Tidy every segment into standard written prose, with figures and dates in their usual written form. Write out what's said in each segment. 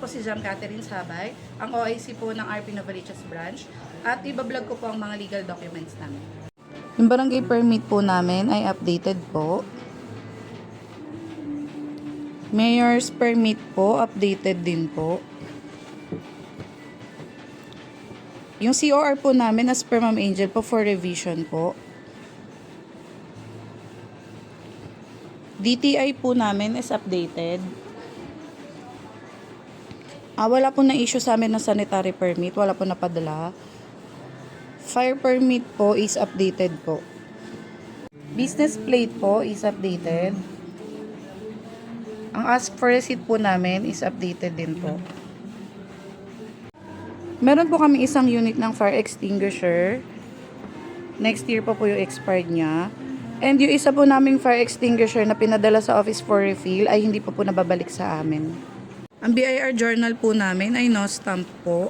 po si Jam Catherine Sabay, ang OIC po ng RP Novaliches branch, at ibablog ko po ang mga legal documents namin. Yung barangay permit po namin ay updated po. Mayor's permit po, updated din po. Yung COR po namin as per Ma'am Angel po for revision po. DTI po namin is updated. Wala po na issue sa amin ng sanitary permit, wala po napadala. Fire permit po is updated po. Business plate po is updated. Ang ask for receipt po namin is updated din po. Meron po kami isang unit ng fire extinguisher. Next year po yung expired niya. And yung isa po naming fire extinguisher na pinadala sa office for refill ay hindi po nababalik sa amin. Ang BIR journal po namin ay no stamp po.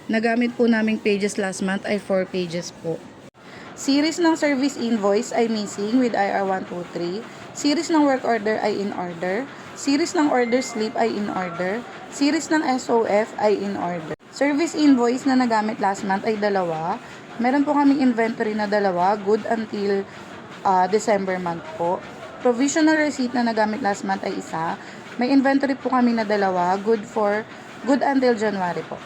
Nagamit po naming pages last month ay 4 pages po. Series ng service invoice ay missing with IR 123. Series ng work order ay in order. Series ng order slip ay in order. Series ng SOF ay in order. Service invoice na nagamit last month ay 2. Meron po kaming inventory na 2, good until December month po. Provisional receipt na nagamit last month ay 1. May inventory po kami na 2, good until January po.